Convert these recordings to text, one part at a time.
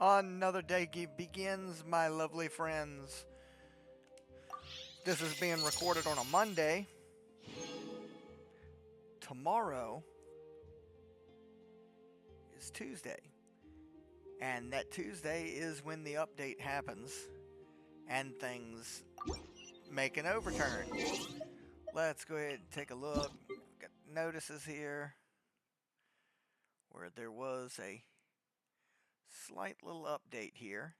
Another day begins, my lovely friends. This is being recorded on a Monday. Tomorrow is Tuesday. And that Tuesday is when the update happens and things make an overturn. Let's go ahead and take a look. Got notices here where there was a slight little update here.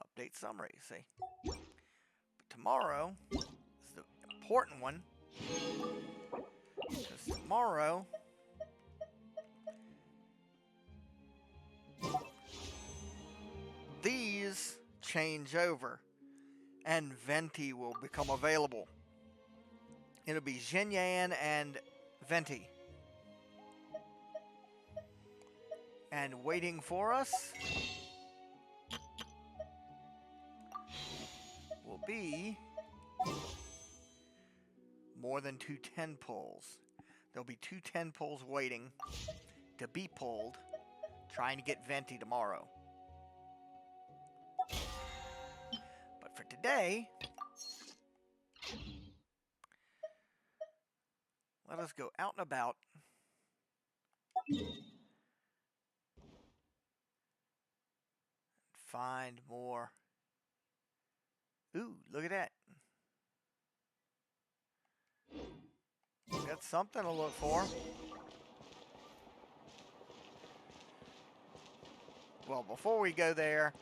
Update summary, see. But tomorrow is the important one, because tomorrow these change over and Venti will become available. It'll be Xinyan and Venti. And waiting for us will be more than 2 10 pulls. There'll be 2 10 pulls waiting to be pulled, trying to get Venti tomorrow. But for today, let us go out and about and find more. Ooh, look at that. Got something to look for. Well, before we go there,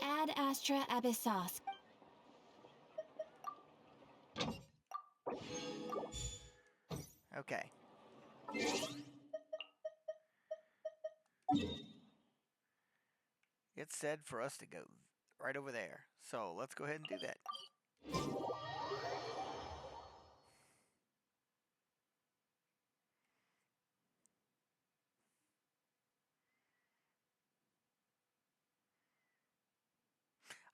Ad Astra Abyssos. okay. It said for us to go right over there. So let's go ahead and do that.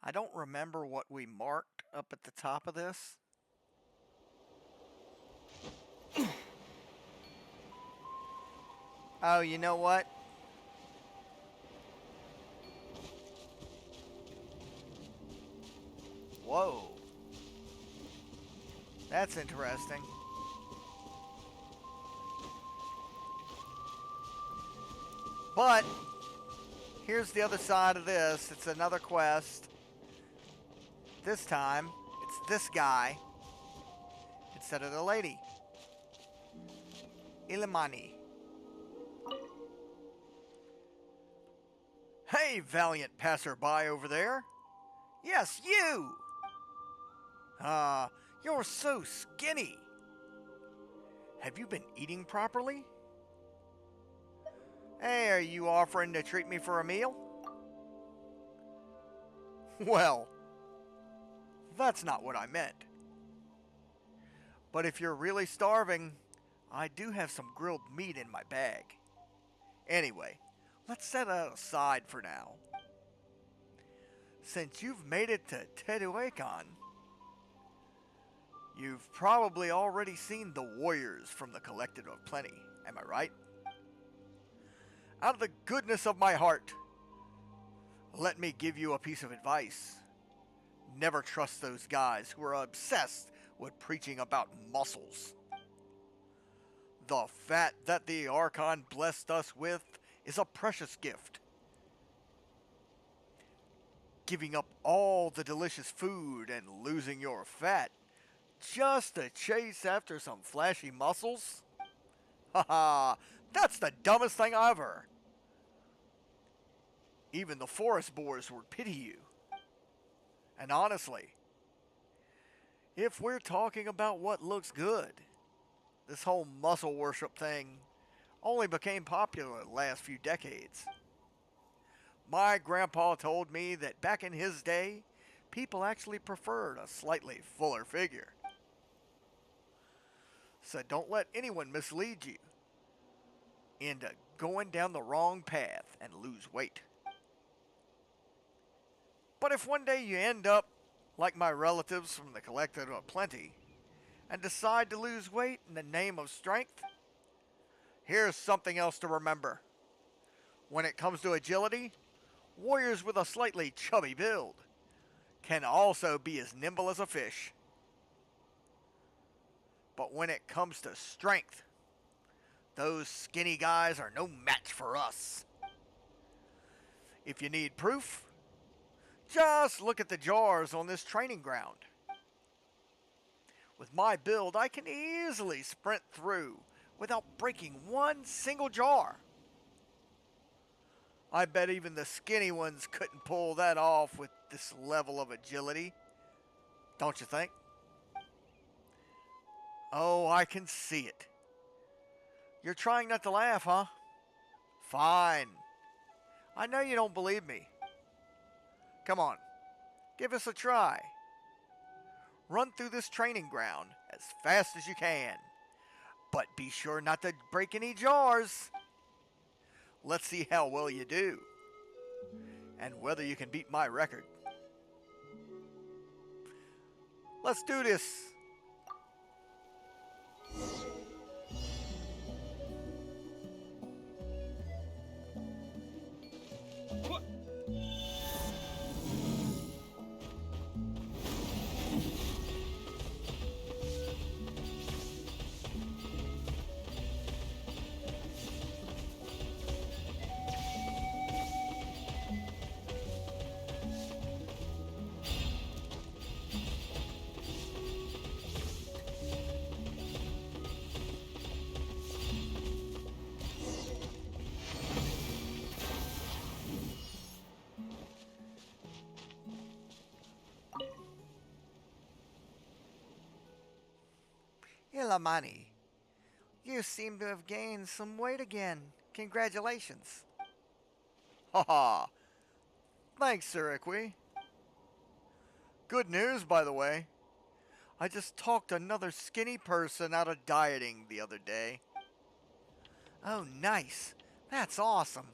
I don't remember what we marked up at the top of this. Oh, you know what? Whoa. That's interesting. But here's the other side of this. It's another quest. This time, it's this guy instead of the lady. Illimani. Hey, valiant passerby over there. Yes, you! You're so skinny. Have you been eating properly? Hey, are you offering to treat me for a meal? Well, that's not what I meant. But if you're really starving, I do have some grilled meat in my bag. Anyway, let's set that aside for now. Since you've made it to Tetuacan, you've probably already seen the warriors from the Collective of Plenty, am I right? Out of the goodness of my heart, let me give you a piece of advice. Never trust those guys who are obsessed with preaching about muscles. The fat that the Archon blessed us with is a precious gift. Giving up all the delicious food and losing your fat just to chase after some flashy muscles? Haha, that's the dumbest thing ever. Even the forest boars would pity you. And honestly, if we're talking about what looks good, this whole muscle worship thing only became popular the last few decades. My grandpa told me that back in his day, people actually preferred a slightly fuller figure. So don't let anyone mislead you into going down the wrong path and lose weight. But if one day you end up like my relatives from the Collective of Plenty and decide to lose weight in the name of strength, here's something else to remember. When it comes to agility, warriors with a slightly chubby build can also be as nimble as a fish. But when it comes to strength, those skinny guys are no match for us. If you need proof, just look at the jars on this training ground. With my build, I can easily sprint through without breaking one single jar. I bet even the skinny ones couldn't pull that off with this level of agility. Don't you think? Oh, I can see it. You're trying not to laugh, huh? Fine. I know you don't believe me. Come on, give us a try. Run through this training ground as fast as you can, but be sure not to break any jars. Let's see how well you do, and whether you can beat my record. Let's do this. Illimani, you seem to have gained some weight again. Congratulations. Haha. Thanks, Sir Equi. Good news, by the way. I just talked another skinny person out of dieting the other day. Oh, nice. That's awesome.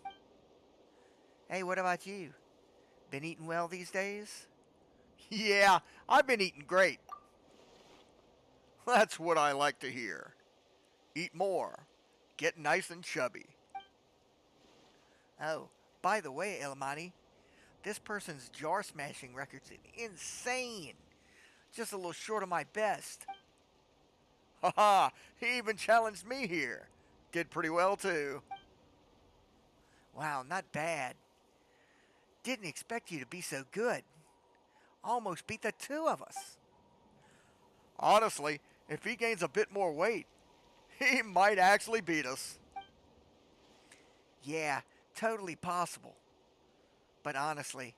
Hey, what about you? Been eating well these days? Yeah, I've been eating great. That's what I like to hear. Eat more. Get nice and chubby. Oh, by the way, Illimani, this person's jar smashing record's insane. Just a little short of my best. Haha, he even challenged me here. Did pretty well too. Wow, not bad. Didn't expect you to be so good. Almost beat the two of us. Honestly, if he gains a bit more weight, he might actually beat us. Yeah, totally possible. But honestly,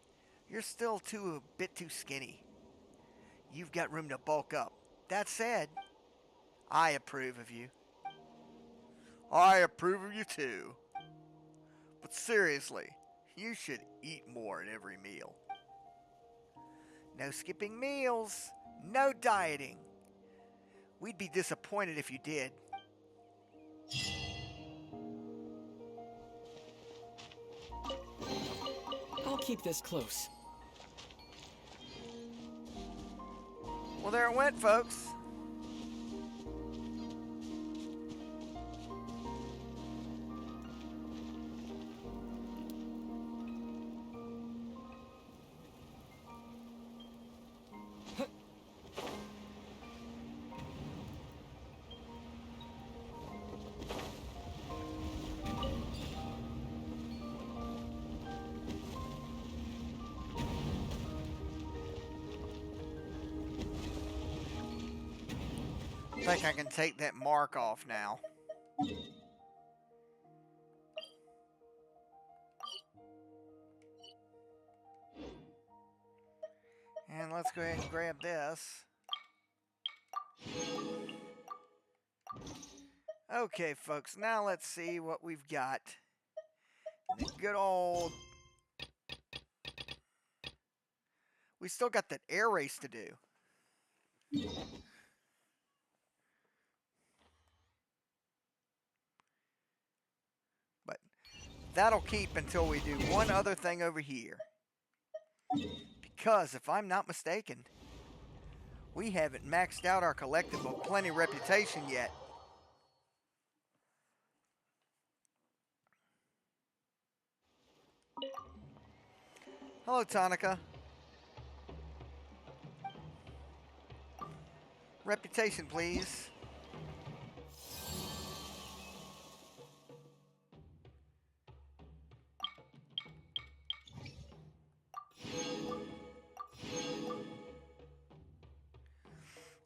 you're still a bit too skinny. You've got room to bulk up. That said, I approve of you. I approve of you too. But seriously, you should eat more at every meal. No skipping meals, no dieting. We'd be disappointed if you did. I'll keep this close. Well, there it went, folks. I think I can take that mark off now. And let's go ahead and grab this. Okay, folks, now let's see what we've got. The good old... We still got that air race to do. But that'll keep until we do one other thing over here. Because, if I'm not mistaken, we haven't maxed out our collective of plenty reputation yet. Hello, Tonica. Reputation, please.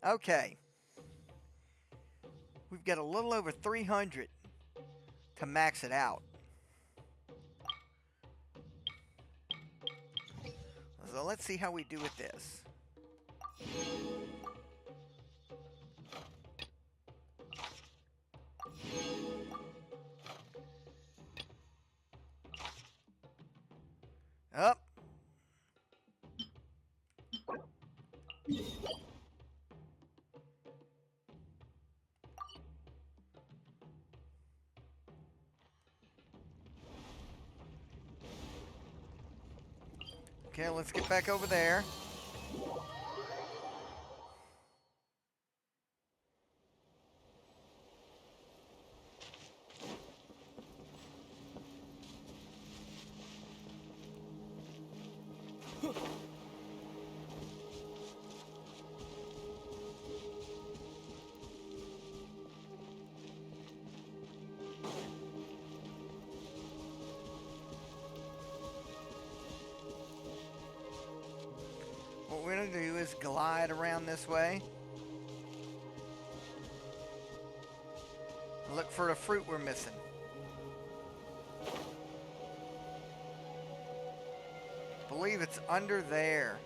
Okay. We've got a little over 300 to max it out. So let's see how we do with this. Up. Okay, let's get back over there. What we're going to do is glide around this way. Look for the fruit we're missing. Believe it's under there.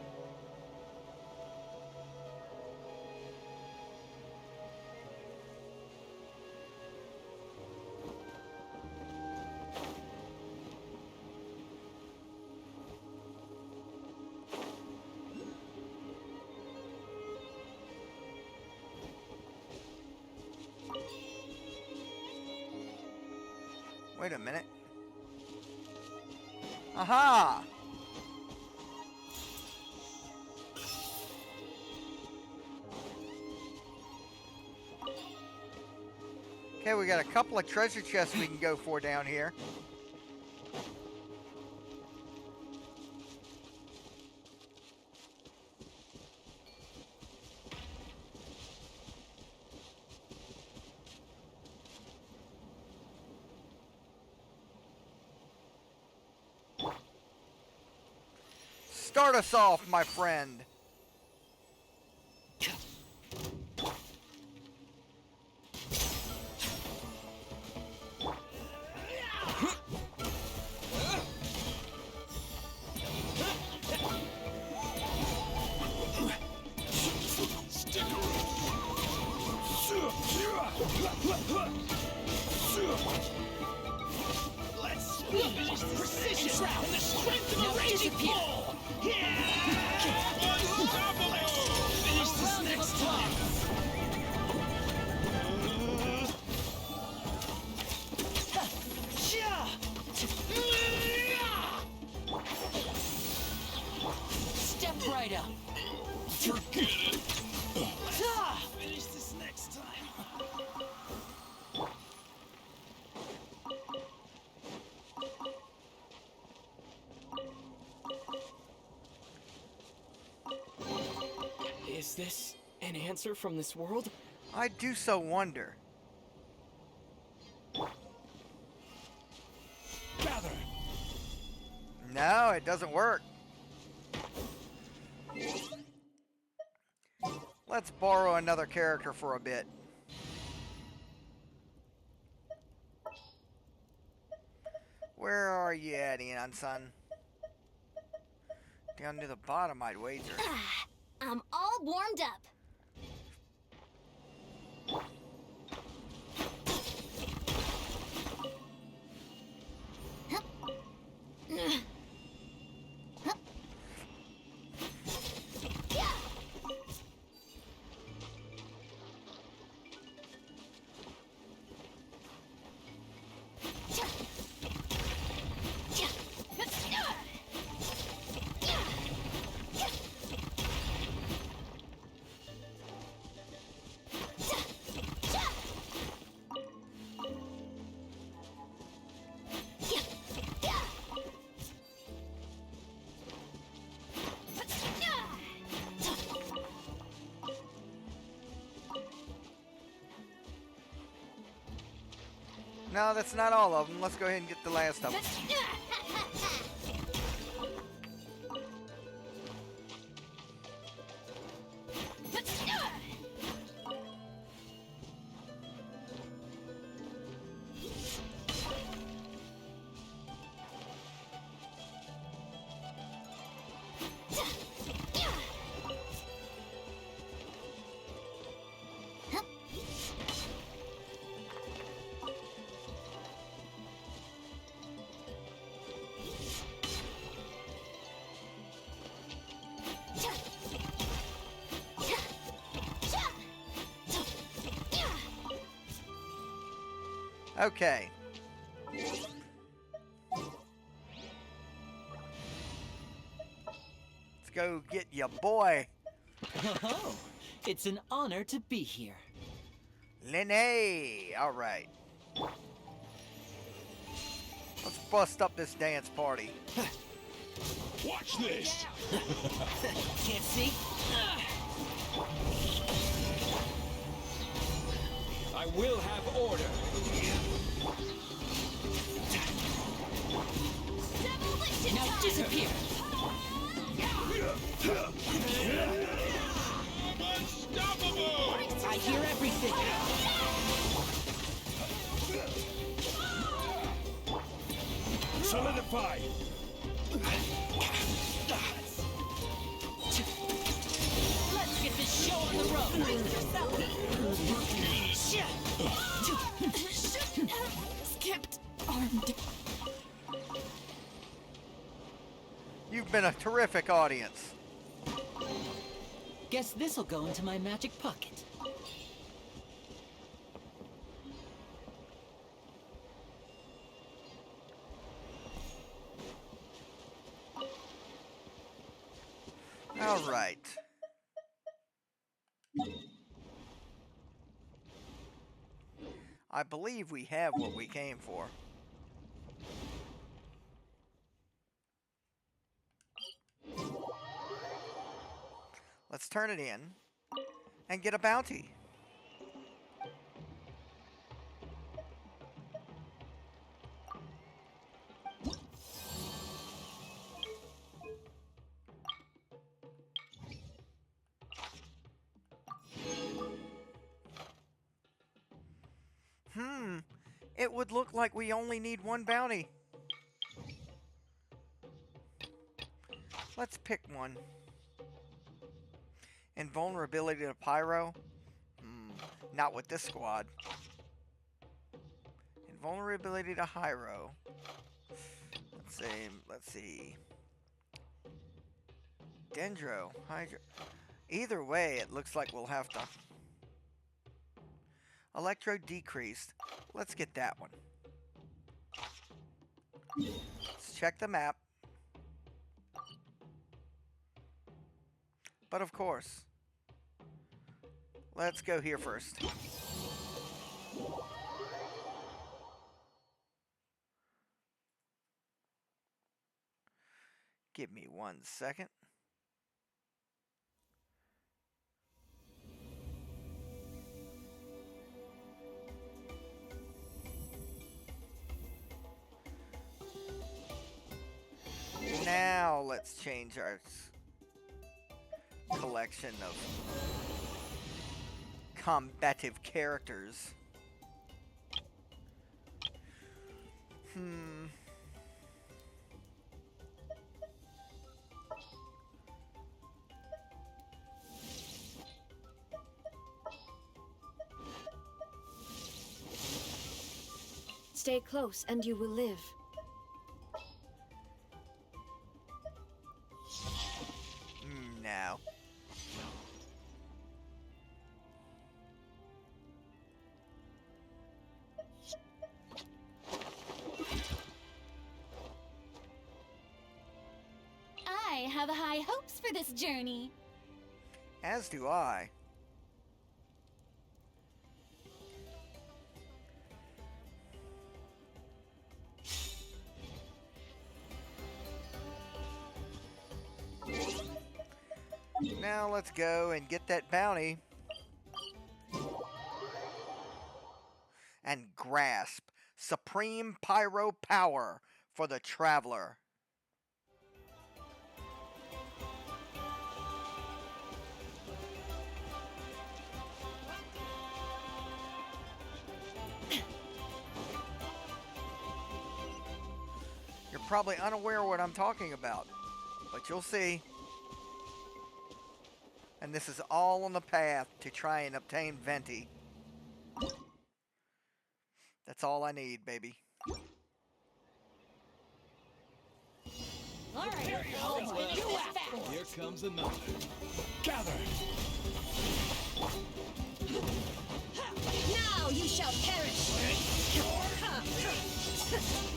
Wait a minute. Aha! Okay, we got a couple of treasure chests we can go for down here. Start us off, my friend. Let's finish precision and the strength of a raging bull! Finish this next time! Step right up. Forget it! Let's finish this next time! Is this an answer from this world? I do so wonder. Gather! No, it doesn't work. Let's borrow another character for a bit. Where are you at, Eon son? Down near the bottom, I'd wager. I'm all warmed up. No, that's not all of them. Let's go ahead and get the last of them. Okay. Let's go get your boy, Oh, it's an honor to be here. Linné. All right. Let's bust up this dance party. Watch this. Can't see? I will have order. Now disappear. Unstoppable! I hear everything. Solidify. Let's get this show on the road. Skipped. Armed. You've been a terrific audience. Guess this'll go into my magic pocket. All right. I believe we have what we came for. Let's turn it in and get a bounty. It would look like we only need one bounty. Let's pick one. Invulnerability to Pyro? Not with this squad. Invulnerability to Hyro. Let's see. Dendro, Hydro. Either way, it looks like we'll have to. Electro decreased. Let's get that one. Let's check the map. But of course, let's go here first. Give me 1 second. Now let's change our collection of combative characters. Stay close and you will live. Now. I have high hopes for this journey. As do I. Now let's go and get that bounty. And grasp. Supreme Pyro Power for the Traveler. You're probably unaware of what I'm talking about, but you'll see. And this is all on the path to try and obtain Venti. That's all I need, baby. All right. Here comes another. Gather! Now you shall perish!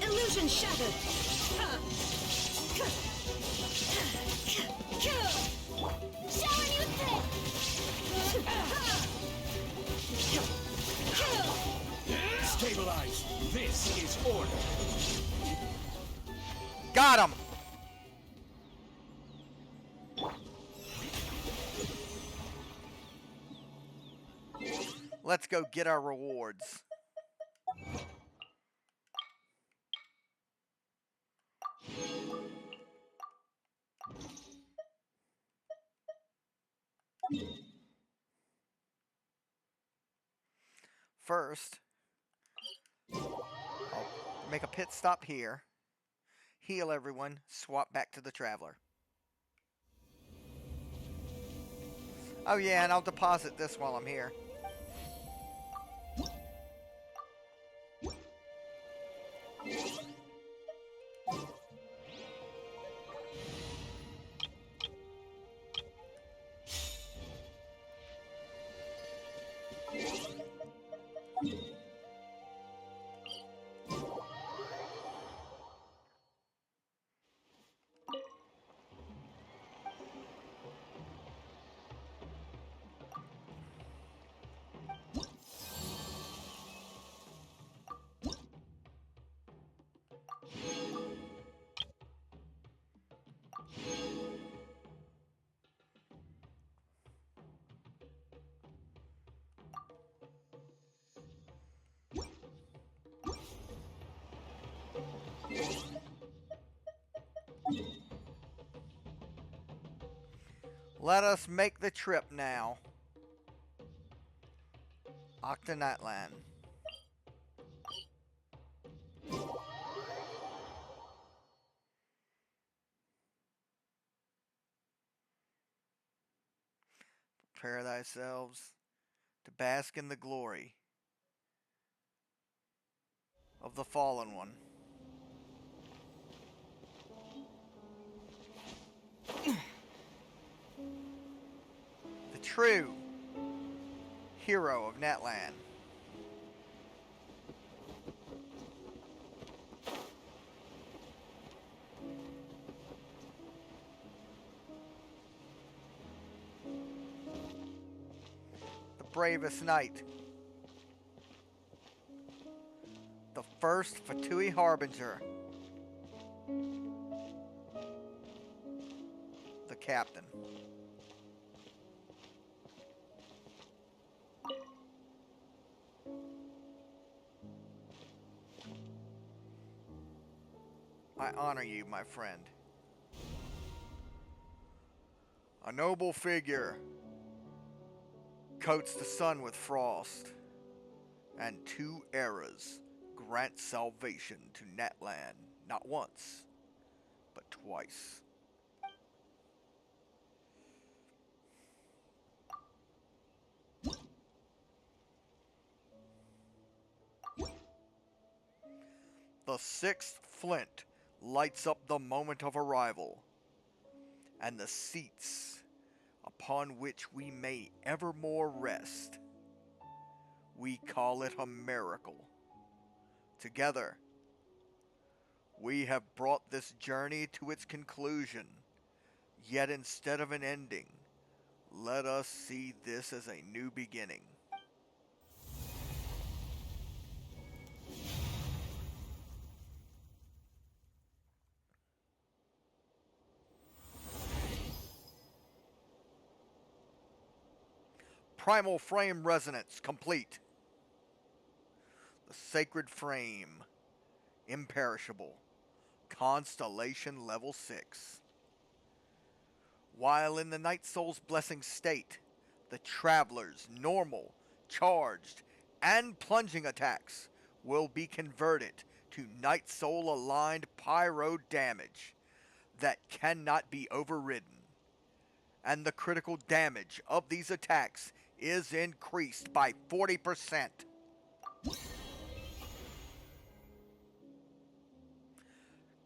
Illusion shattered! Shower you thick! Stabilize! This is order! Got him! Let's go get our rewards. First, I'll make a pit stop here, heal everyone, swap back to the Traveler. Oh yeah, and I'll deposit this while I'm here. Let us make the trip now. Natlan. Prepare thyselves to bask in the glory of the fallen one. The true hero of Natlan. The bravest knight. The first Fatui Harbinger. The captain. I honor you, my friend. A noble figure coats the sun with frost, and 2 eras grant salvation to Natlan, not once, but twice. The 6th flint lights up the moment of arrival, and the seats upon which we may evermore rest. We call it a miracle. Together, we have brought this journey to its conclusion, yet instead of an ending, let us see this as a new beginning. Primal frame resonance complete. The Sacred Frame. Imperishable. Constellation level 6. While in the Night Soul's blessing state, the Traveler's normal, charged, and plunging attacks will be converted to Night Soul aligned pyro damage that cannot be overridden. And the critical damage of these attacks is increased by 40%.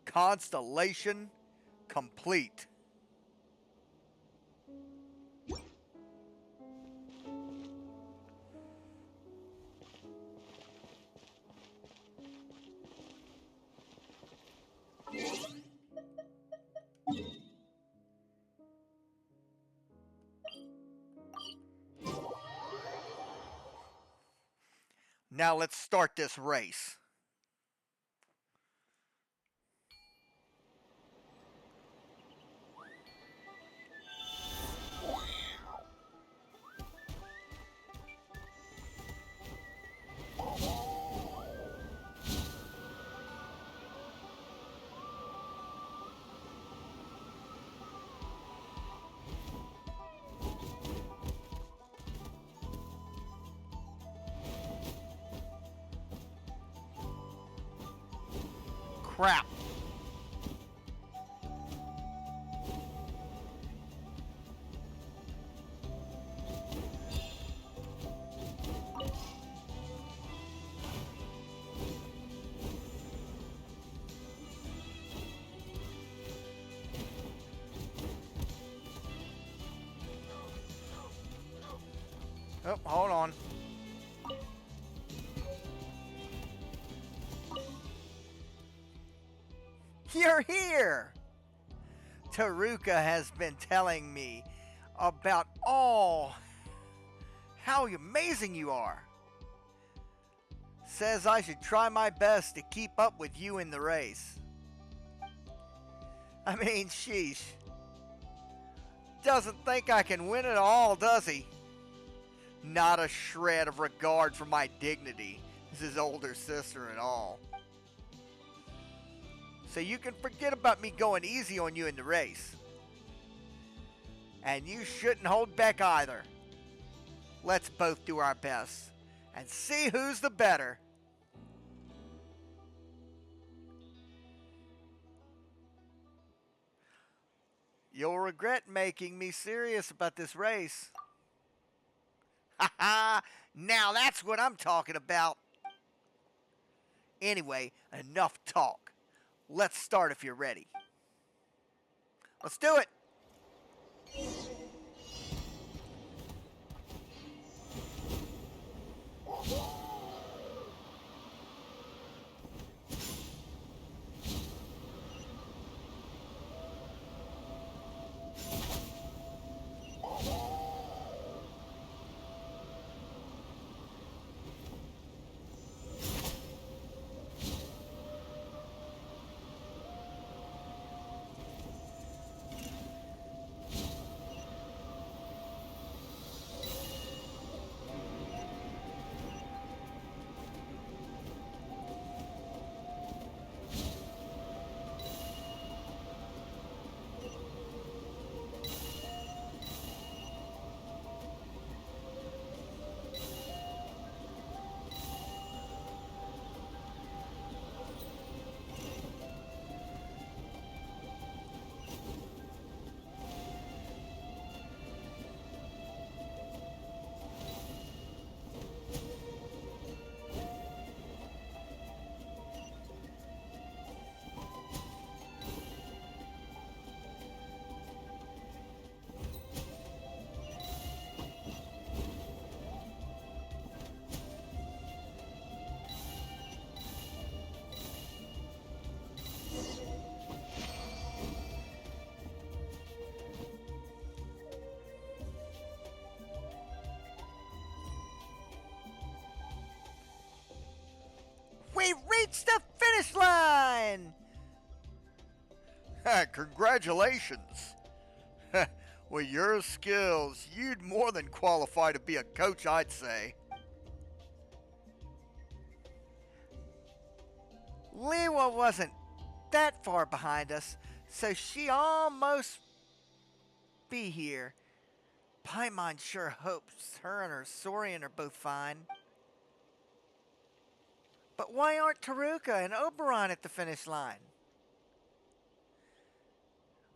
Constellation complete. Now let's start this race. Crap. Oh, hold on. You're here! Taruka has been telling me about how amazing you are. Says I should try my best to keep up with you in the race. I mean, sheesh. Doesn't think I can win it all, does he? Not a shred of regard for my dignity as his older sister and all. So you can forget about me going easy on you in the race. And you shouldn't hold back either. Let's both do our best and see who's the better. You'll regret making me serious about this race. Ha ha! Now that's what I'm talking about. Anyway, enough talk. Let's start if you're ready. Let's do it! We reached the finish line! Congratulations! With your skills, you'd more than qualify to be a coach, I'd say. Lewa wasn't that far behind us, so she almost be here. Paimon sure hopes her and her Saurian are both fine. But why aren't Taruka and Oberon at the finish line?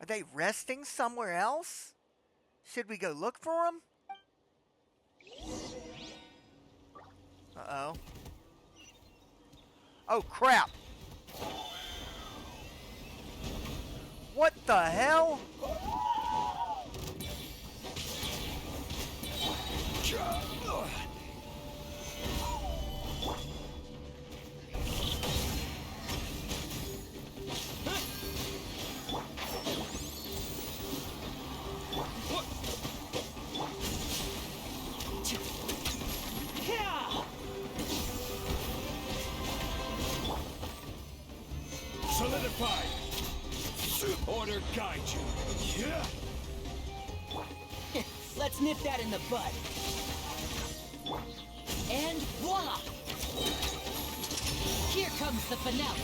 Are they resting somewhere else? Should we go look for them? Uh-oh. Oh, crap! What the hell? Solidify! Order guide you! Yeah! Let's nip that in the bud. And voila! Here comes the finale.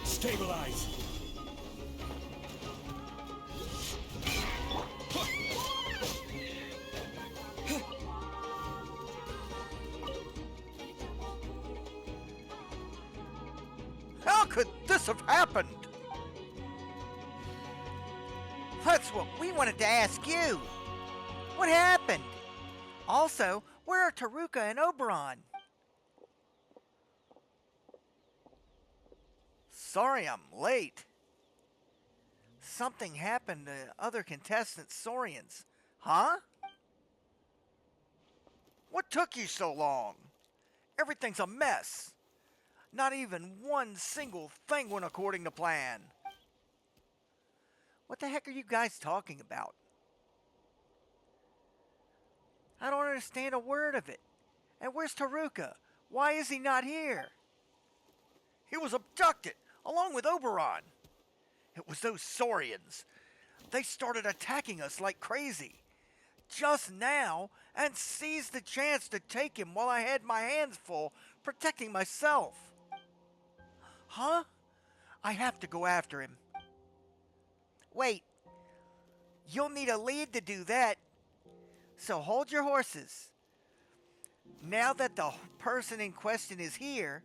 Stabilize! How could this have happened? That's what we wanted to ask you. What happened? Also, where are Taruka and Oberon? Sorry I'm late. Something happened to other contestants' Saurians. Huh? What took you so long? Everything's a mess. Not even one single thing went according to plan. What the heck are you guys talking about? I don't understand a word of it. And where's Taruka? Why is he not here? He was abducted, along with Oberon. It was those Saurians. They started attacking us like crazy. Just now, and seized the chance to take him while I had my hands full protecting myself. Huh? I have to go after him. Wait. You'll need a lead to do that. So hold your horses. Now that the person in question is here,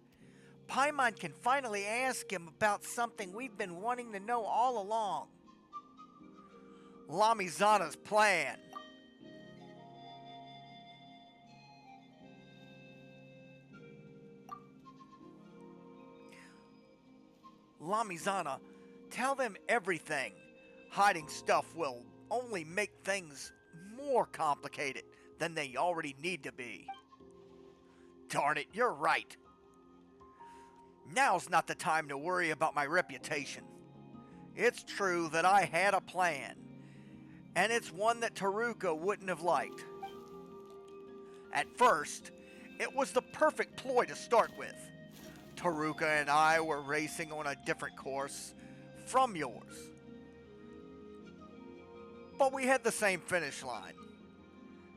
Paimon can finally ask him about something we've been wanting to know all along. Lamizana's plan. Lamizana, tell them everything. Hiding stuff will only make things more complicated than they already need to be. Darn it, you're right. Now's not the time to worry about my reputation. It's true that I had a plan, and it's one that Taruka wouldn't have liked. At first, it was the perfect ploy to start with. Taruka and I were racing on a different course from yours. But we had the same finish line.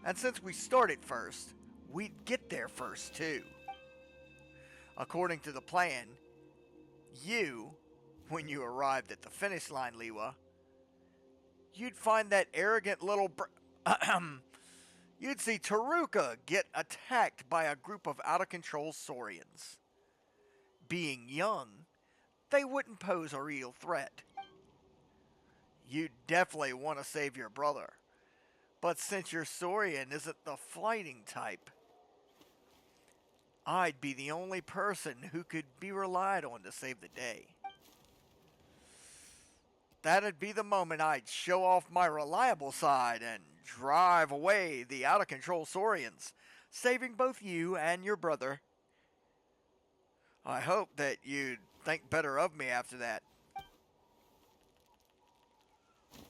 And since we started first, we'd get there first too. According to the plan, you, when you arrived at the finish line, Lewa, you'd find that arrogant little you'd see Taruka get attacked by a group of out-of-control Saurians. Being young, they wouldn't pose a real threat. You'd definitely want to save your brother. But since your Saurian isn't the fighting type, I'd be the only person who could be relied on to save the day. That'd be the moment I'd show off my reliable side and drive away the out-of-control Saurians, saving both you and your brother. I hope that you'd think better of me after that.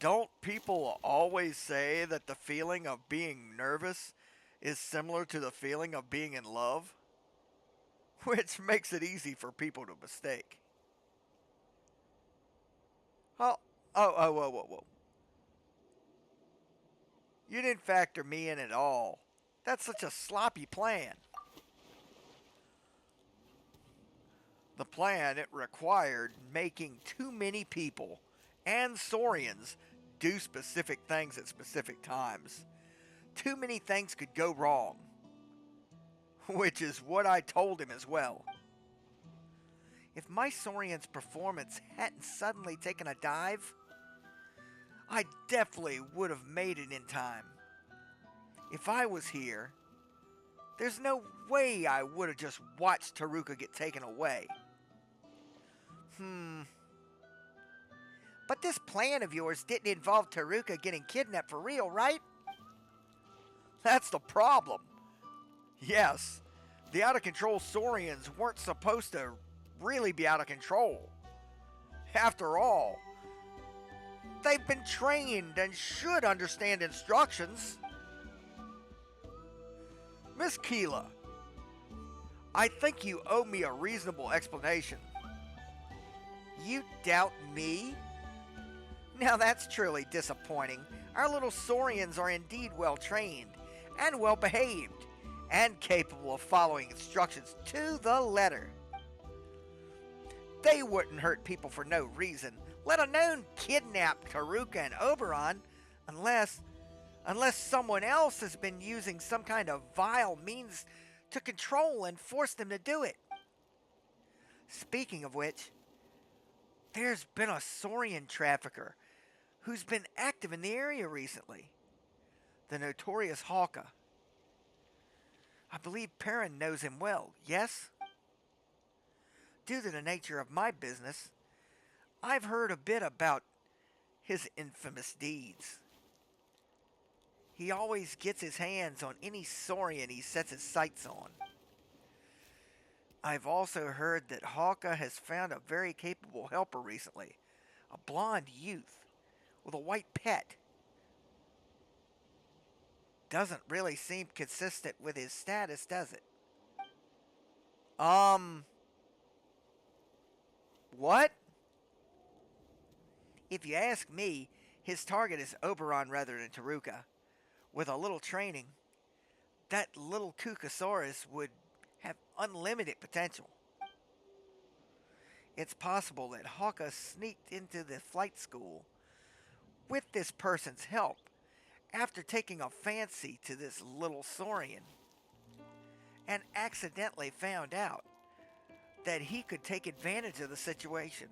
Don't people always say that the feeling of being nervous is similar to the feeling of being in love? Which makes it easy for people to mistake. Whoa. You didn't factor me in at all. That's such a sloppy plan. The plan, it required making too many people and Saurians do specific things at specific times. Too many things could go wrong. Which is what I told him as well. If my Saurian's performance hadn't suddenly taken a dive, I definitely would have made it in time. If I was here, there's no way I would have just watched Taruka get taken away. But this plan of yours didn't involve Taruka getting kidnapped for real, right? That's the problem. Yes, the out-of-control Saurians weren't supposed to really be out of control. After all, they've been trained and should understand instructions. Miss Keela, I think you owe me a reasonable explanation. You doubt me? Now that's truly disappointing. Our little Saurians are indeed well trained and well behaved and capable of following instructions to the letter. They wouldn't hurt people for no reason, let alone kidnap Taruka and Oberon, unless someone else has been using some kind of vile means to control and force them to do it. Speaking of which, there's been a Saurian trafficker who's been active in the area recently. The notorious Hawka. I believe Perrin knows him well, yes? Due to the nature of my business, I've heard a bit about his infamous deeds. He always gets his hands on any Saurian he sets his sights on. I've also heard that Hawka has found a very capable helper recently, a blonde youth with a white pet. Doesn't really seem consistent with his status, does it? What? If you ask me, his target is Oberon rather than Taruka. With a little training, that little Kukasaurus would have unlimited potential. It's possible that Hawka sneaked into the flight school with this person's help after taking a fancy to this little Saurian and accidentally found out that he could take advantage of the situation.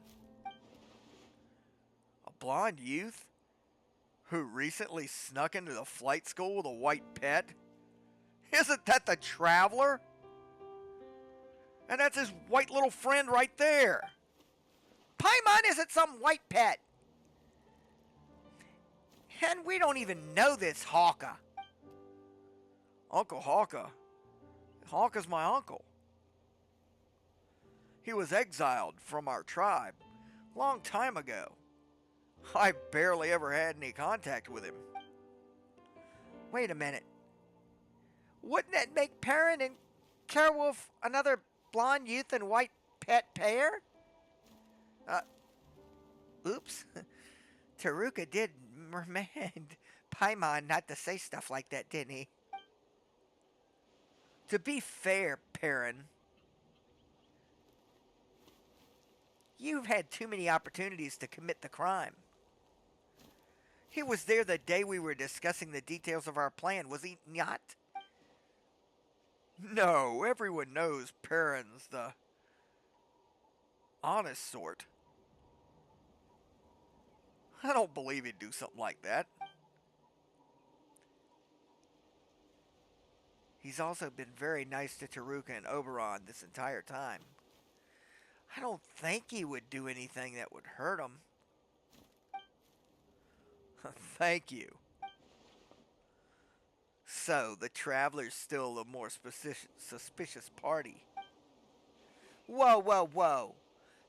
A blonde youth who recently snuck into the flight school with a white pet? Isn't that the Traveler? And that's his white little friend right there. Paimon isn't some white pet. And we don't even know this Hawka. Uncle Hawka. Hawka's my uncle. He was exiled from our tribe a long time ago. I barely ever had any contact with him. Wait a minute. Wouldn't that make Perrin and Kerwolf another blonde youth and white pet pair? Oops. Taruka did remind Paimon not to say stuff like that, didn't he? To be fair, Perrin, you've had too many opportunities to commit the crime. He was there the day we were discussing the details of our plan, was he not? No, everyone knows Perrin's the honest sort. I don't believe he'd do something like that. He's also been very nice to Taruka and Oberon this entire time. I don't think he would do anything that would hurt him. Thank you. So, the Traveler's still a more suspicious party. Whoa, whoa, whoa.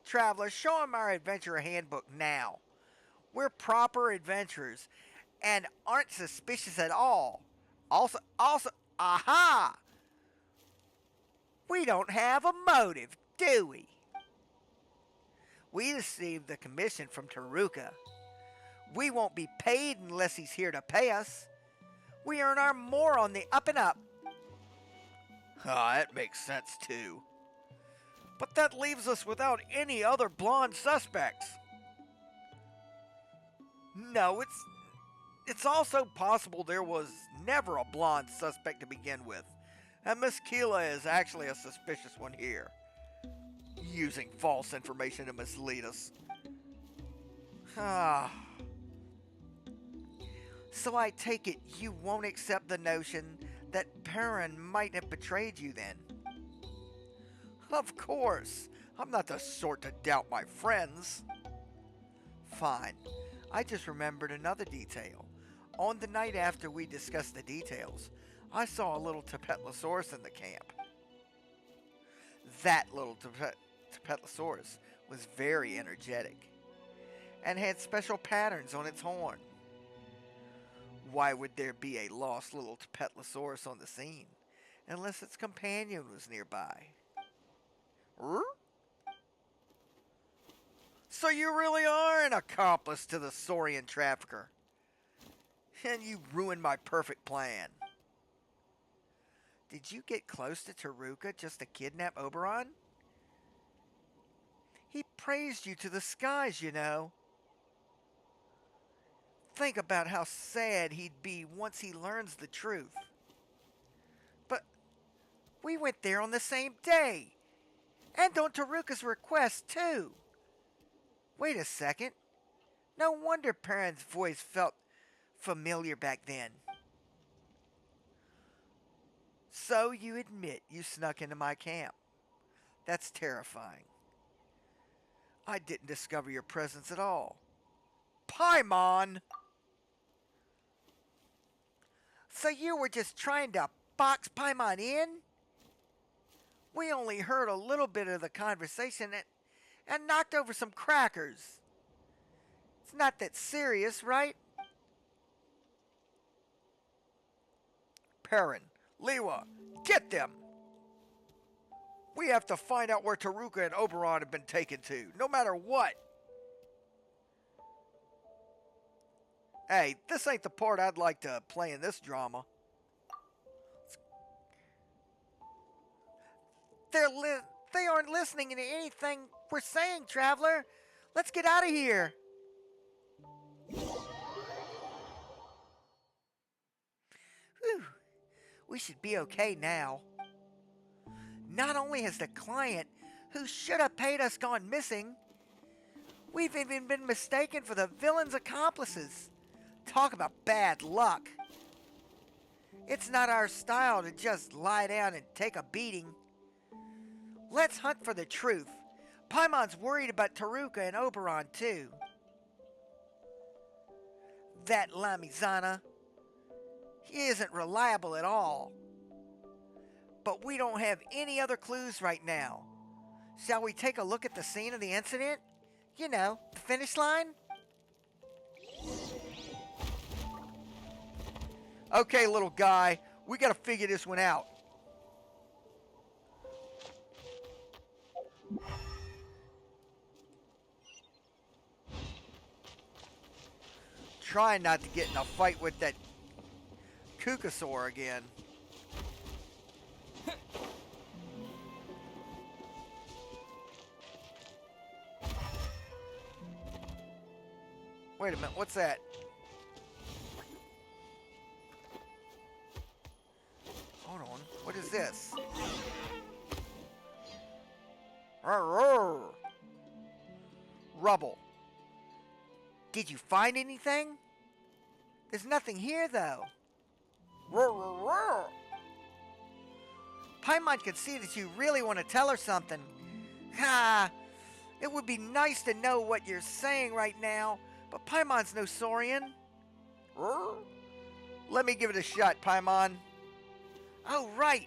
Traveler, show him our adventure handbook now. We're proper adventurers and aren't suspicious at all. Aha! We don't have a motive, do we? We received the commission from Taruka. We won't be paid unless he's here to pay us. We earn our more on the up and up. That makes sense too. But that leaves us without any other blonde suspects. No, it's also possible there was never a blonde suspect to begin with, and Miss Keela is actually a suspicious one here, using false information to mislead us. So I take it you won't accept the notion that Perrin might have betrayed you then? Of course, I'm not the sort to doubt my friends. Fine. I just remembered another detail. On the night after we discussed the details, I saw a little Tapetlosaurus in the camp. That little Tapetlosaurus was very energetic and had special patterns on its horn. Why would there be a lost little Tapetlosaurus on the scene unless its companion was nearby? So you really are an accomplice to the Saurian trafficker. And you ruined my perfect plan. Did you get close to Taruka just to kidnap Oberon? He praised you to the skies, you know. Think about how sad he'd be once he learns the truth. But we went there on the same day. And on Taruka's request, too. Wait a second. No wonder Perrin's voice felt familiar back then. So you admit you snuck into my camp. That's terrifying. I didn't discover your presence at all. Paimon! So you were just trying to box Paimon in? We only heard a little bit of the conversation and knocked over some crackers. It's not that serious, right? Perrin, Lewa, get them! We have to find out where Taruka and Oberon have been taken to, no matter what. Hey, this ain't the part I'd like to play in this drama. They aren't listening to anything we're saying, Traveler. Let's get out of here. Whew. We should be okay now. Not only has the client, who should have paid us, gone missing, we've even been mistaken for the villain's accomplices. Talk about bad luck. It's not our style to just lie down and take a beating. Let's hunt for the truth. Paimon's worried about Taruka and Oberon too. That Lamizana, he isn't reliable at all. But we don't have any other clues right now. Shall we take a look at the scene of the incident? You know, the finish line? Okay, little guy, we gotta figure this one out. Try not to get in a fight with that Kukasaur again. Wait a minute, what's that? Hold on, what is this? Rubble. Did you find anything? There's nothing here, though. Paimon can see that you really want to tell her something. It would be nice to know what you're saying right now, but Paimon's no Saurian. Let me give it a shot, Paimon. Oh, right.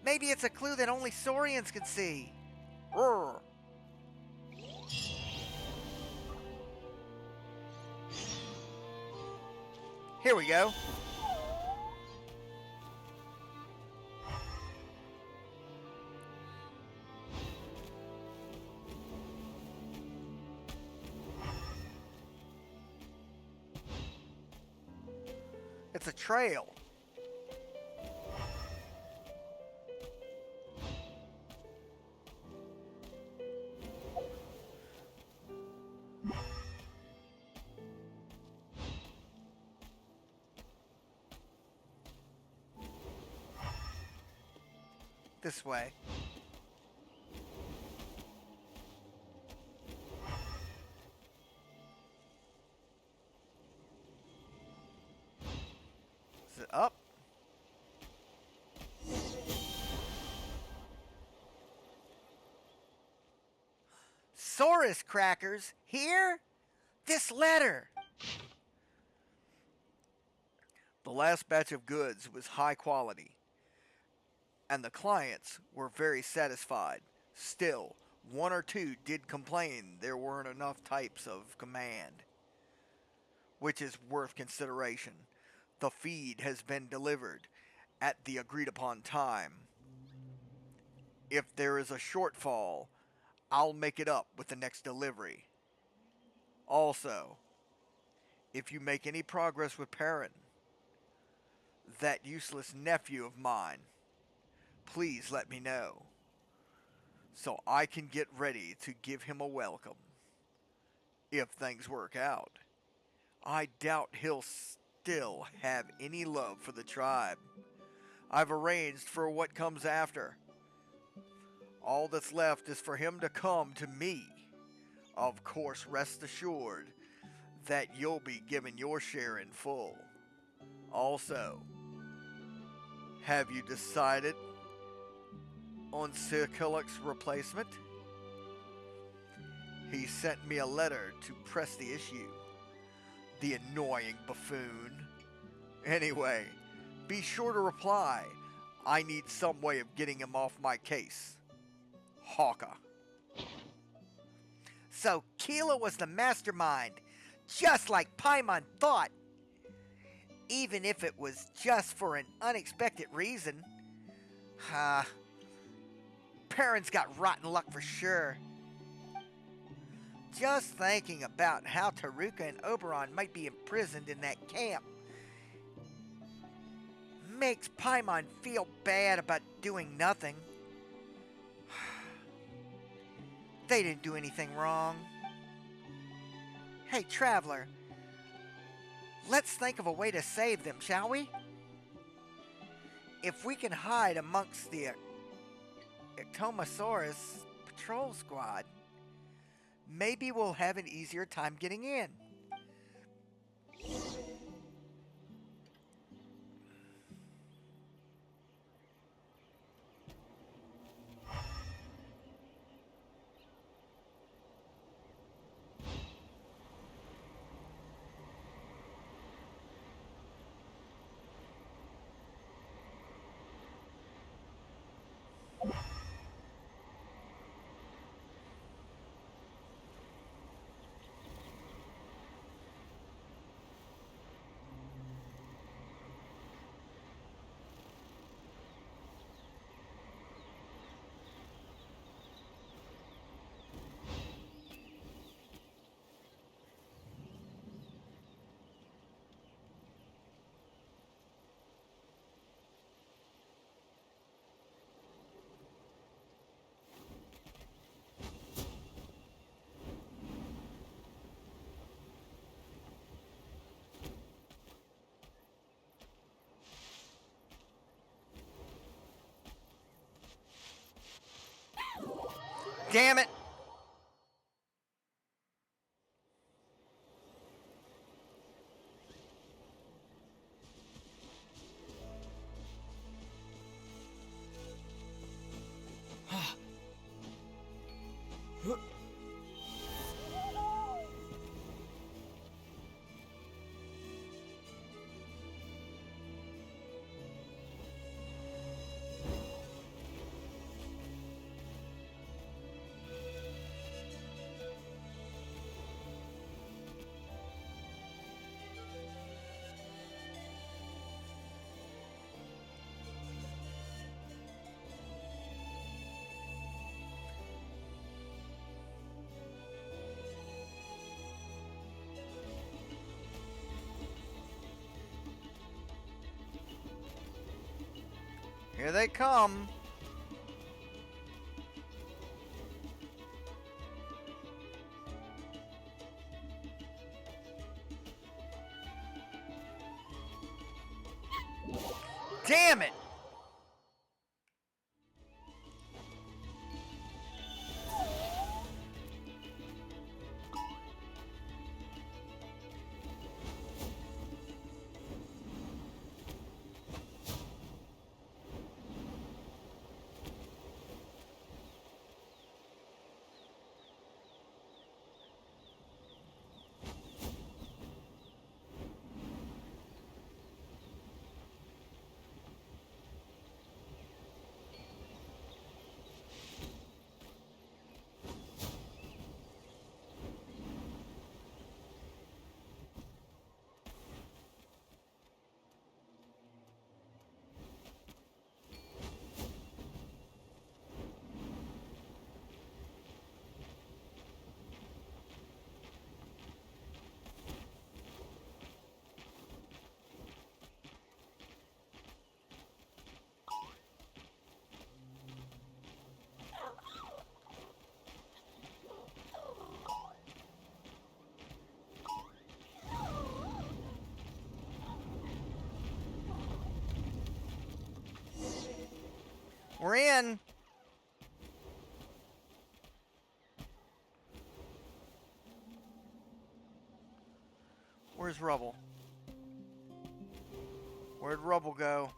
Maybe it's a clue that only Saurians can see. Roar. Here we go. It's a trail. This way. Is it up? Saurus crackers here? This letter. The last batch of goods was high quality, and the clients were very satisfied. Still, one or two did complain there weren't enough types of command, which is worth consideration. The feed has been delivered at the agreed upon time. If there is a shortfall, I'll make it up with the next delivery. Also, if you make any progress with Perrin, that useless nephew of mine, please let me know, so I can get ready to give him a welcome. If things work out, I doubt he'll still have any love for the tribe. I've arranged for what comes after. All that's left is for him to come to me. Of course, rest assured that you'll be given your share in full. Also, have you decided on Sirkulik's replacement? He sent me a letter to press the issue. The annoying buffoon. Anyway, be sure to reply. I need some way of getting him off my case. Hawka. So Keela was the mastermind, just like Paimon thought. Even if it was just for an unexpected reason. Perrin's got rotten luck for sure. Just thinking about how Taruka and Oberon might be imprisoned in that camp makes Paimon feel bad about doing nothing. They didn't do anything wrong. Hey, Traveler, let's think of a way to save them, shall we? If we can hide amongst the Ectomosaurus patrol squad, maybe we'll have an easier time getting in. Damn it! Here they come. Damn it! We're in. Where's Rubble? Where'd Rubble go?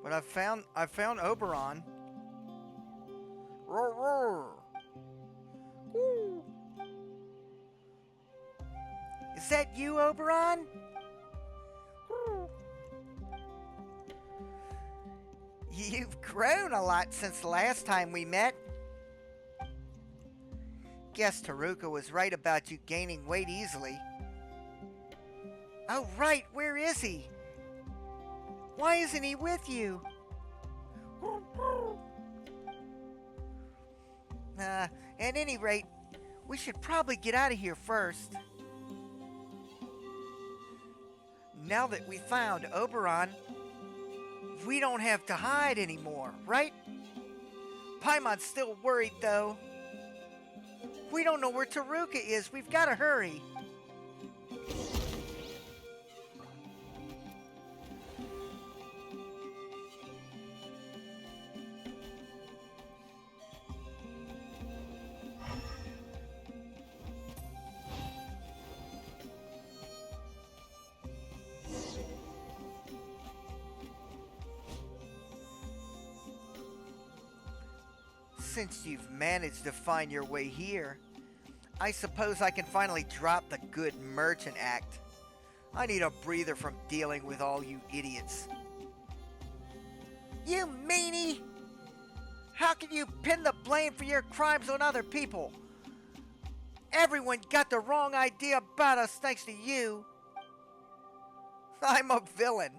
But I found Oberon. Roar, roar. Woo. Is that you, Oberon? Woo. You've grown a lot since the last time we met. Guess Taruka was right about you gaining weight easily. Oh, right, where is he? Why isn't he with you? At any rate, we should probably get out of here first. Now that we found Oberon, we don't have to hide anymore, right? Paimon's still worried, though. We don't know where Taruka is. We've got to hurry. Since you've managed to find your way here, I suppose I can finally drop the good merchant act. I need a breather from dealing with all you idiots. You meanie! How can you pin the blame for your crimes on other people? Everyone got the wrong idea about us thanks to you. I'm a villain.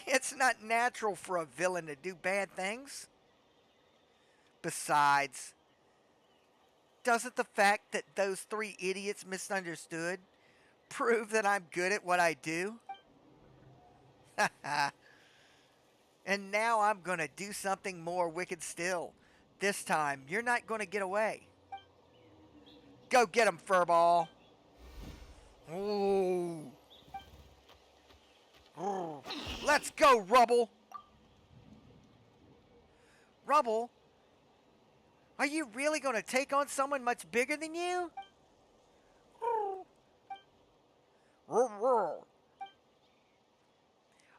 It's not natural for a villain to do bad things. Besides, doesn't the fact that those three idiots misunderstood prove that I'm good at what I do? And now I'm going to do something more wicked still. This time, you're not going to get away. Go get him, Furball. Ooh. Ooh. Let's go, Rubble. Rubble? Are you really going to take on someone much bigger than you?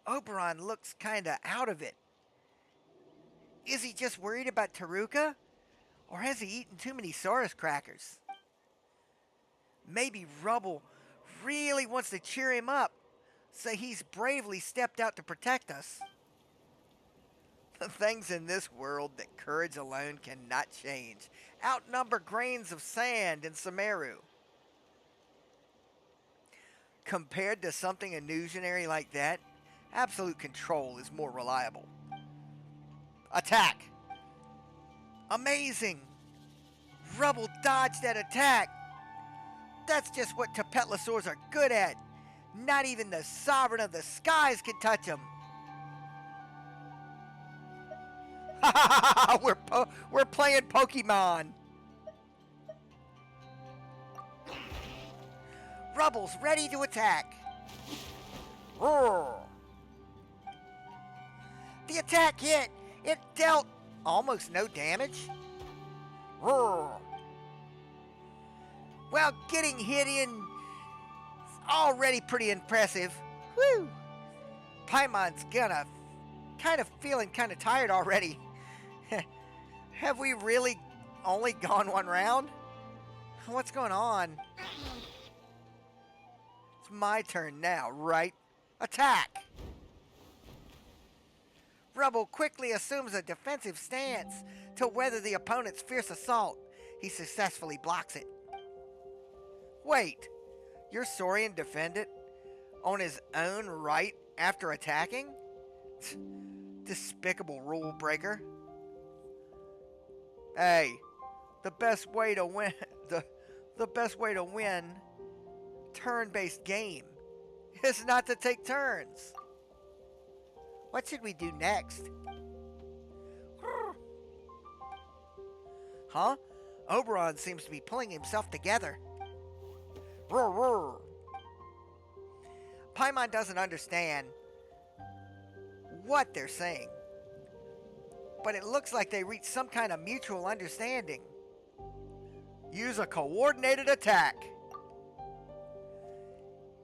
Oberon looks kinda out of it. Is he just worried about Taruka? Or has he eaten too many Saurus crackers? Maybe Rubble really wants to cheer him up, so he's bravely stepped out to protect us. The things in this world that courage alone cannot change outnumber grains of sand in Sumeru. Compared to something illusionary like that, absolute control is more reliable. Attack! Amazing! Rubble dodged that attack! That's just what Tapetlosaurs are good at! Not even the Sovereign of the Skies can touch them! We're playing Pokemon. Rubble's ready to attack. Roar. The attack hit. It dealt almost no damage. Roar. Well, getting hit in is already pretty impressive. Woo! Paimon's kind of feeling kind of tired already. Have we really only gone one round? What's going on? It's my turn now, right? Attack! Rubble quickly assumes a defensive stance to weather the opponent's fierce assault. He successfully blocks it. Wait, your Saurian defended on his own right after attacking? Despicable rule breaker. Hey, the best way to win the best way to win turn-based game is not to take turns. What should we do next? Huh? Oberon seems to be pulling himself together. Roar, roar. Paimon doesn't understand what they're saying, but it looks like they reached some kind of mutual understanding. Use a coordinated attack.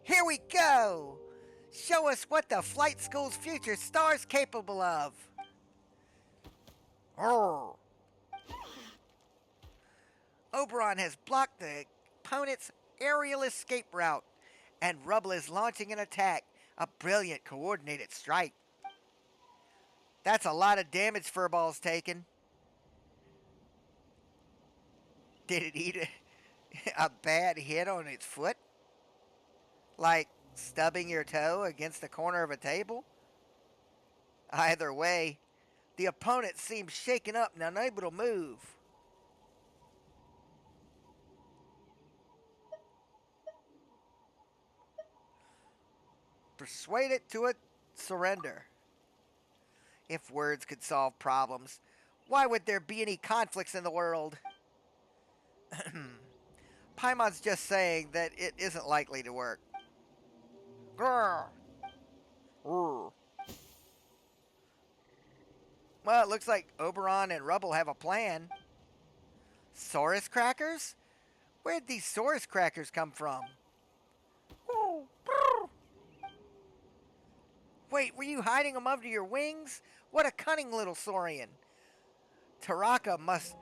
Here we go! Show us what the flight school's future star's capable of. Roar. Oberon has blocked the opponent's aerial escape route, and Rubble is launching an attack, a brilliant coordinated strike. That's a lot of damage Furball's taken. Did it eat a bad hit on its foot? Like stubbing your toe against the corner of a table? Either way, the opponent seems shaken up and unable to move. Persuade it to a surrender. If words could solve problems, why would there be any conflicts in the world? Paimon's just saying that it isn't likely to work. Grrr. Grrr. Well, it looks like Oberon and Rubble have a plan. Saurus crackers? Where'd these Saurus crackers come from? Wait, were you hiding them under your wings? What a cunning little Saurian. Taraka must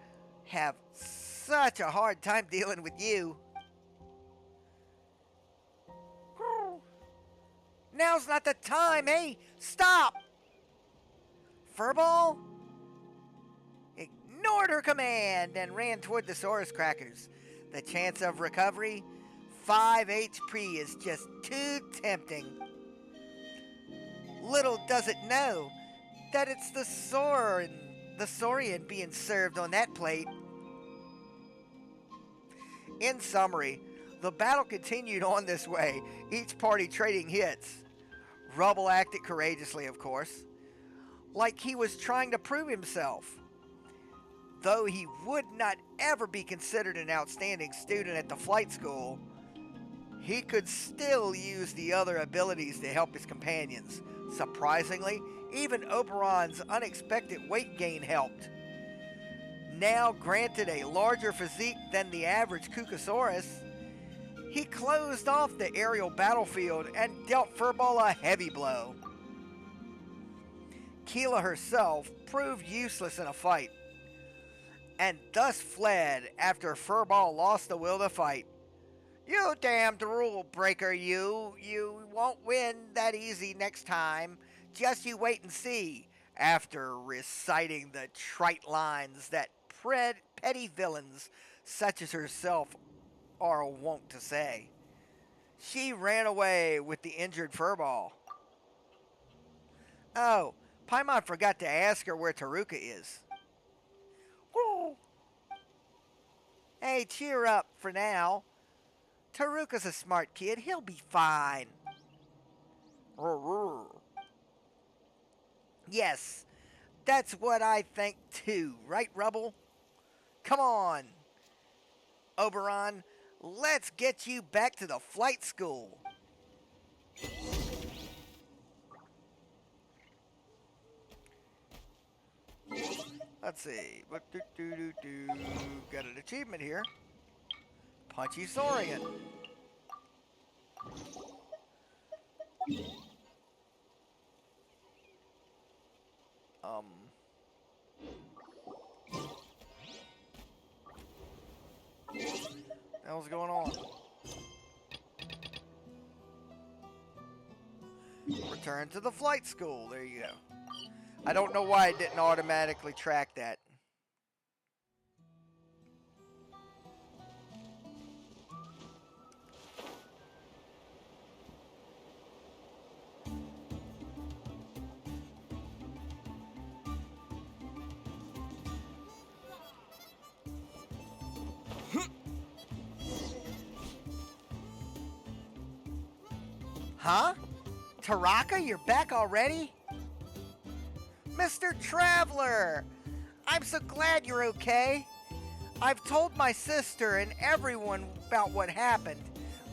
have such a hard time dealing with you. Now's not the time, hey! Stop! Furball ignored her command and ran toward the Saurus crackers. The chance of recovery, 5 HP, is just too tempting. Little does it know that it's the Saurian being served on that plate. In summary, the battle continued on this way, each party trading hits. Rubble acted courageously, of course, like he was trying to prove himself. Though he would not ever be considered an outstanding student at the flight school, he could still use the other abilities to help his companions. Surprisingly, even Oberon's unexpected weight gain helped. Now granted a larger physique than the average Kukasaurus, he closed off the aerial battlefield and dealt Furball a heavy blow. Keela herself proved useless in a fight, and thus fled after Furball lost the will to fight. You damned rule breaker, you won't win that easy next time. Just you wait and see, after reciting the trite lines that petty villains such as herself are wont to say. She ran away with the injured Furball. Oh, Paimon forgot to ask her where Taruka is. Woo. Hey, cheer up for now. Taruka's a smart kid. He'll be fine. Yes, That's what I think too, right, Rubble? Come on, Oberon, let's get you back to the flight school. Let's see. Got an achievement here. Punchy Saurian. What the hell's going on? Return to the flight school. There you go. I don't know why it didn't automatically track that. Huh? Taraka, you're back already? Mr. Traveler! I'm so glad you're okay. I've told my sister and everyone about what happened.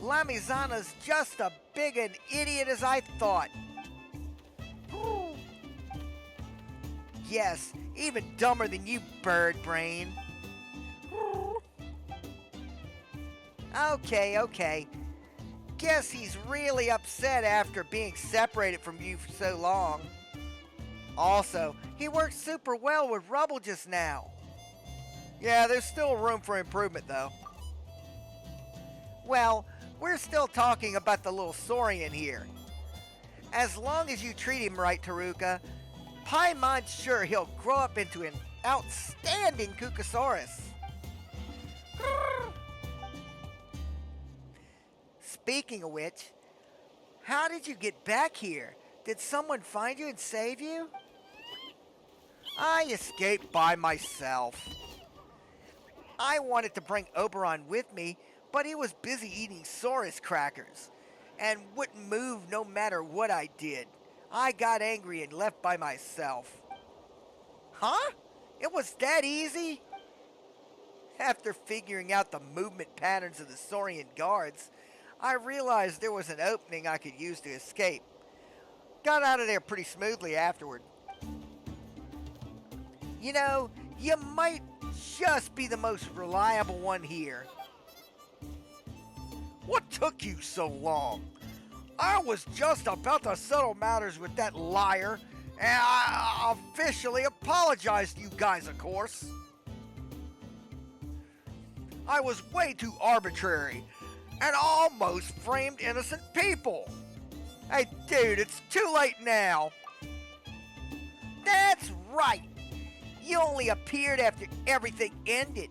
Lamizana's just as big an idiot as I thought. Yes, even dumber than you, bird brain. Okay. Guess he's really upset after being separated from you for so long. Also, he worked super well with Rubble just now. Yeah, there's still room for improvement though. Well, we're still talking about the little Saurian here. As long as you treat him right, Taruka, Paimon's sure he'll grow up into an outstanding Kukasaurus. Speaking of which, how did you get back here? Did someone find you and save you? I escaped by myself. I wanted to bring Oberon with me, but he was busy eating Saurus crackers and wouldn't move no matter what I did. I got angry and left by myself. Huh? It was that easy? After figuring out the movement patterns of the Saurian guards, I realized there was an opening I could use to escape. Got out of there pretty smoothly afterward. You know, you might just be the most reliable one here. What took you so long? I was just about to settle matters with that liar, and I officially apologized to you guys, of course. I was way too arbitrary and almost framed innocent people. Hey, dude, it's too late now. That's right. You only appeared after everything ended.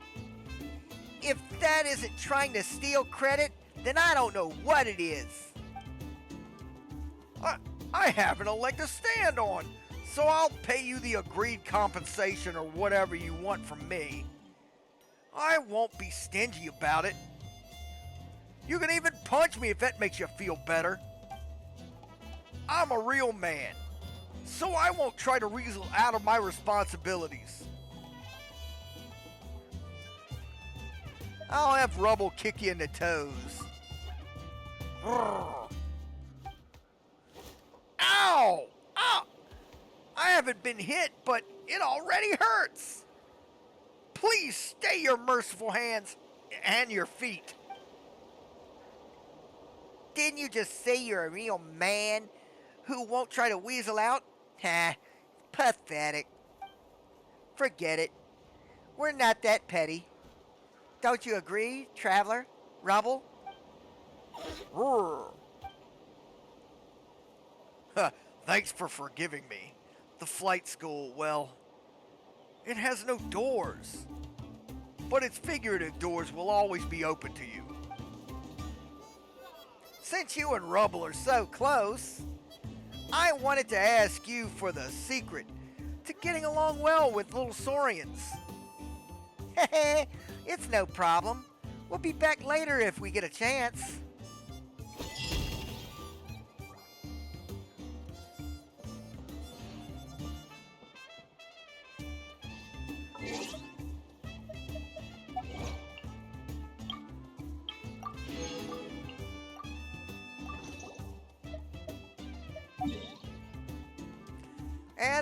If that isn't trying to steal credit, then I don't know what it is. I haven't a leg to stand on, so I'll pay you the agreed compensation or whatever you want from me. I won't be stingy about it. You can even punch me if that makes you feel better. I'm a real man, so I won't try to weasel out of my responsibilities. I'll have Rubble kick you in the toes. Ow! Ow! I haven't been hit, but it already hurts. Please stay your merciful hands and your feet. Didn't you just say you're a real man who won't try to weasel out? Ha, pathetic. Forget it. We're not that petty. Don't you agree, Traveler? Rubble? Thanks for forgiving me. The flight school, well, it has no doors. But its figurative doors will always be open to you. Since you and Rubble are so close, I wanted to ask you for the secret to getting along well with little Saurians. Heh, it's no problem. We'll be back later if we get a chance.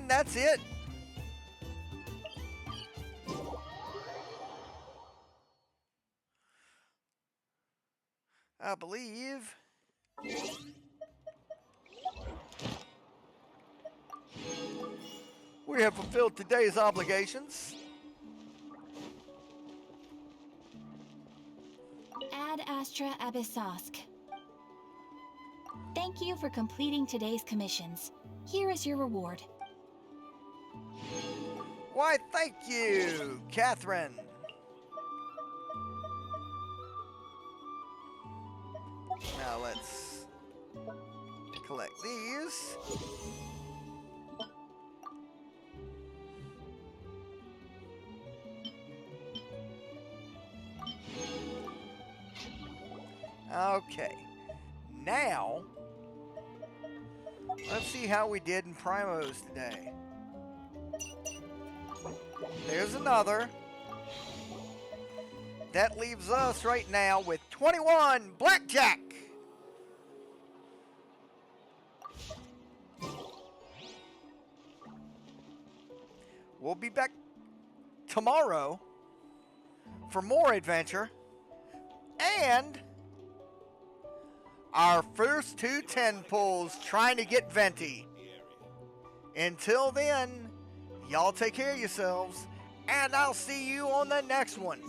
And that's it. I believe we have fulfilled today's obligations. Ad Astra Abyssosk. Thank you for completing today's commissions. Here is your reward. Why, thank you, Catherine. Now let's collect these. Okay. Now, let's see how we did in primos today. There's another. That leaves us right now with 21 blackjack. We'll be back tomorrow for more adventure and our first 2 10 pulls trying to get Venti. Until then, y'all take care of yourselves, and I'll see you on the next one.